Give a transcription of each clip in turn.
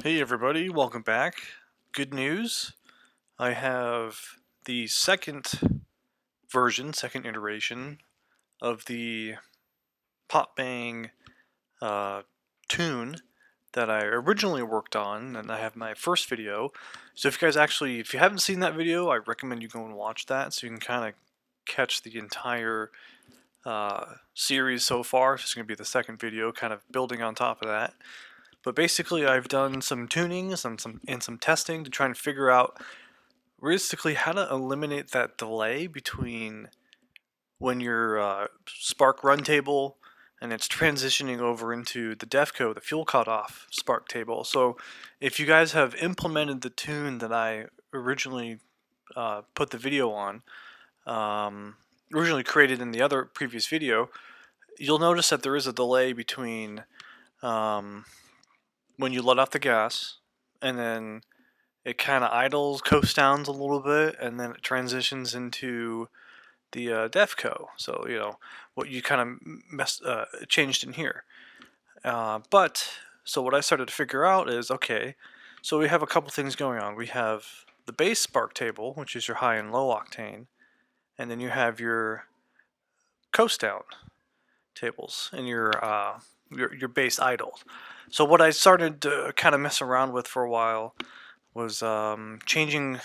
Hey everybody, welcome back. Good news. I have the second iteration of the Pop Bang uh, tune that I originally worked on, and I have my first video. So if you haven't seen that video, I recommend you go and watch that so you can kind of catch the entire series so far. It's going to be the second video, kind of building on top of that. But basically, I've done some tunings and some testing to try and figure out realistically how to eliminate that delay between when your Spark run table and it's transitioning over into the Defco, the fuel cutoff Spark table. So if you guys have implemented the tune that I originally put the video on, originally created in the other previous video, you'll notice that there is a delay between when you let off the gas and then it kind of idles, coast downs a little bit, and then it transitions into the Defco. So what you kind of changed in here. So what I started to figure out is, okay, so we have a couple things going on. We have the base spark table, which is your high and low octane, and then you have your coast down tables and your base idle. So what I started to kind of mess around with for a while was changing.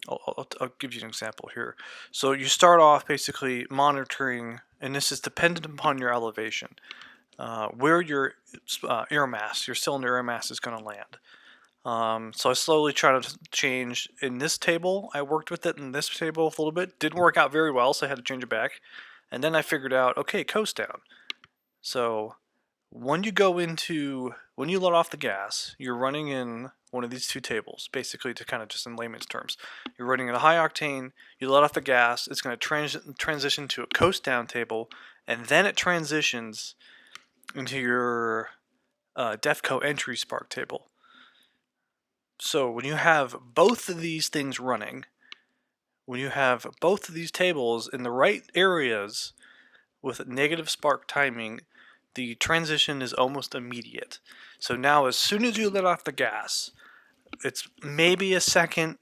I'll give you an example here. So you start off basically monitoring, and this is dependent upon your elevation, where your air mass, your cylinder air mass is going to land. So I slowly try to change in this table. I worked with it in this table a little bit. Didn't work out very well, so I had to change it back. And then I figured out, okay, coast down. So when you let off the gas, you're running in one of these two tables, basically, to kind of just in layman's terms. You're running in a high octane, you let off the gas, it's going to transition to a coast down table, and then it transitions into your Defco entry spark table. So when you have both of these things running, when you have both of these tables in the right areas with negative spark timing, the transition is almost immediate. So now as soon as you let off the gas, it's maybe a second,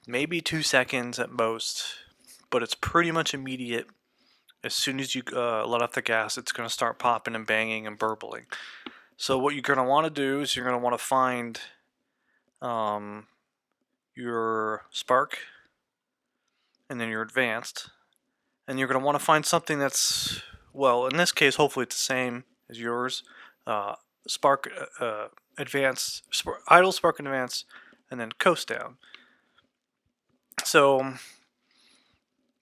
maybe 2 seconds at most, but it's pretty much immediate. As soon as you let off the gas, it's going to start popping and banging and burbling. So what you're going to want to do is you're going to want to find your spark and then your advanced, and you're going to want to find something that's, well, in this case, hopefully it's the same as yours. Spark advance, idle spark and advance, and then coast down. So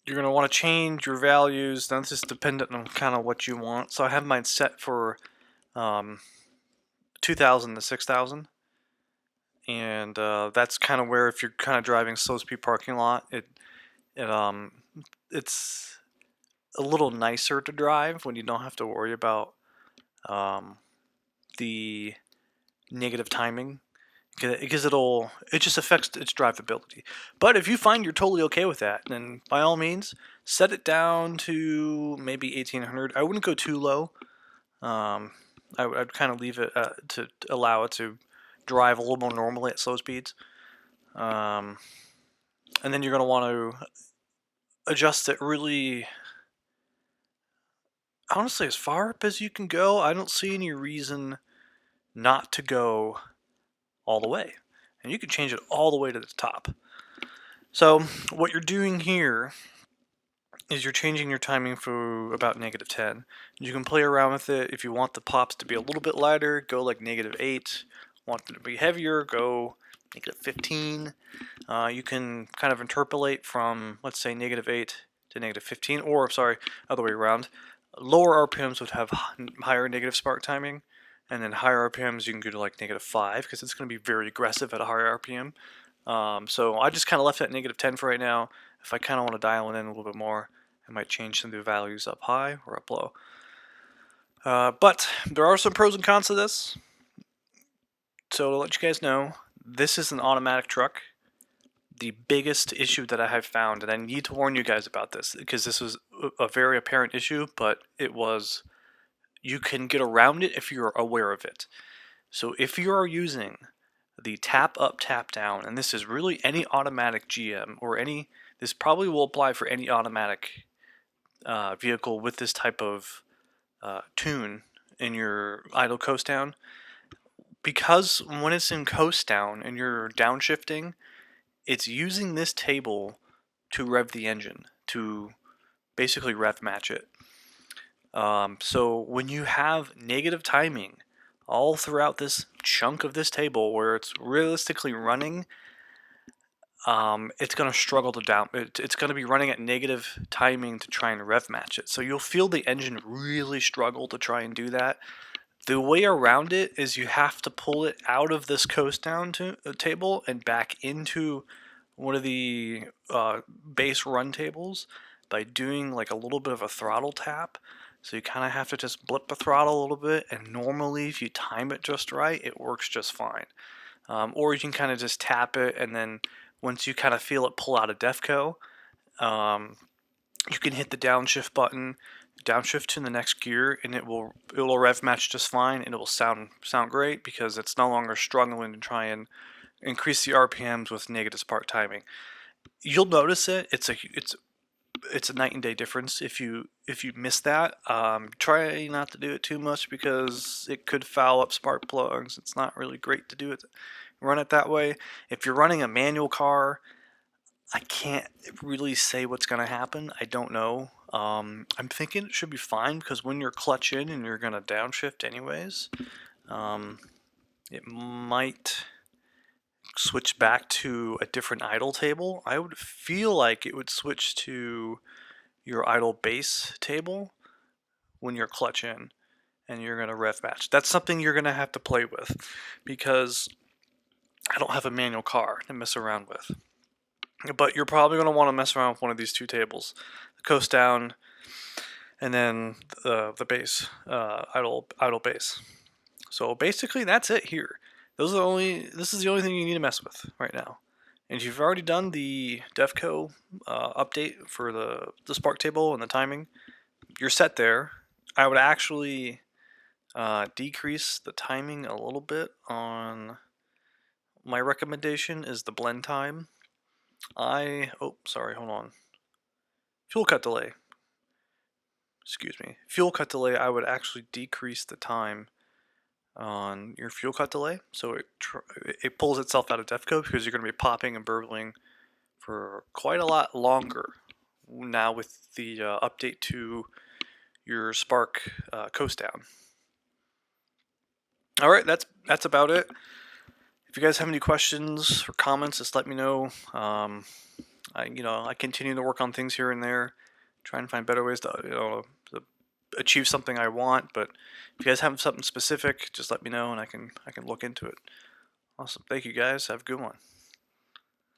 you're going to want to change your values. Now this is dependent on kind of what you want. So I have mine set for 2,000 to 6,000. And that's kind of where, if you're kind of driving slow speed parking lot, it's a little nicer to drive when you don't have to worry about the negative timing, because it just affects its drivability. But if you find you're totally okay with that, then by all means set it down to maybe 1800. I wouldn't go too low. I'd kind of leave it to allow it to drive a little more normally at slow speeds. And then you're going to want to adjust it really, honestly, as far up as you can go. I don't see any reason not to go all the way. And you can change it all the way to the top. So what you're doing here is you're changing your timing for about -10. You can play around with it. If you want the pops to be a little bit lighter, go like -8. Want them to be heavier, go -15. You can kind of interpolate from, let's say, -8 to -15, or sorry, other way around. Lower RPMs would have higher negative spark timing, and then higher RPMs you can go to like -5 because it's going to be very aggressive at a higher RPM. So I just kind of left it at -10 for right now. If I kind of want to dial it in a little bit more, I might change some of the values up high or up low. But there are some pros and cons to this. So to let you guys know, this is an automatic truck. The biggest issue that I have found, and I need to warn you guys about this because this was a very apparent issue, but you can get around it if you're aware of it. So if you are using the tap up, tap down, and this is really any automatic GM or any. This probably will apply for any automatic vehicle with this type of tune in your idle coast down. Because when it's in coast down and you're downshifting, it's using this table to rev the engine, to basically rev match it. So when you have negative timing all throughout this chunk of this table where it's realistically running, it's going to struggle to down. It's going to be running at negative timing to try and rev match it. So you'll feel the engine really struggle to try and do that. The way around it is you have to pull it out of this coast down table and back into one of the base run tables by doing like a little bit of a throttle tap. So you kind of have to just blip the throttle a little bit, and normally if you time it just right, it works just fine. Or you can kind of just tap it, and then once you kind of feel it pull out of Defco, you can hit the downshift button, downshift to the next gear, and it'll rev match just fine, and it will sound great because it's no longer struggling to try and increase the RPMs with negative spark timing. You'll notice it. It's a night and day difference if you miss that. Try not to do it too much because it could foul up spark plugs. It's not really great to do it. Run it that way. If you're running a manual car, I can't really say what's going to happen. I don't know. I'm thinking it should be fine because when you're clutch in and you're going to downshift anyways, it might switch back to a different idle table. I would feel like it would switch to your idle base table when you're clutch in and you're going to rev match. That's something you're going to have to play with because I don't have a manual car to mess around with. But you're probably going to want to mess around with one of these two tables, the coast down and then the base, idle base. So basically that's it here. This is the only thing you need to mess with right now. And if you've already done the Defco update for the spark table and the timing, you're set there. I would actually decrease the timing a little bit on my recommendation is the blend time. Hold on. Fuel cut delay. Excuse me. Fuel cut delay, I would actually decrease the time on your fuel cut delay, so it pulls itself out of Defco because you're going to be popping and burbling for quite a lot longer now with the update to your spark coast down. All right, that's about it. If you guys have any questions or comments, just let me know. I continue to work on things here and there, try and find better ways to achieve something I want. But if you guys have something specific, just let me know and I can look into it. Awesome. Thank you guys. Have a good one.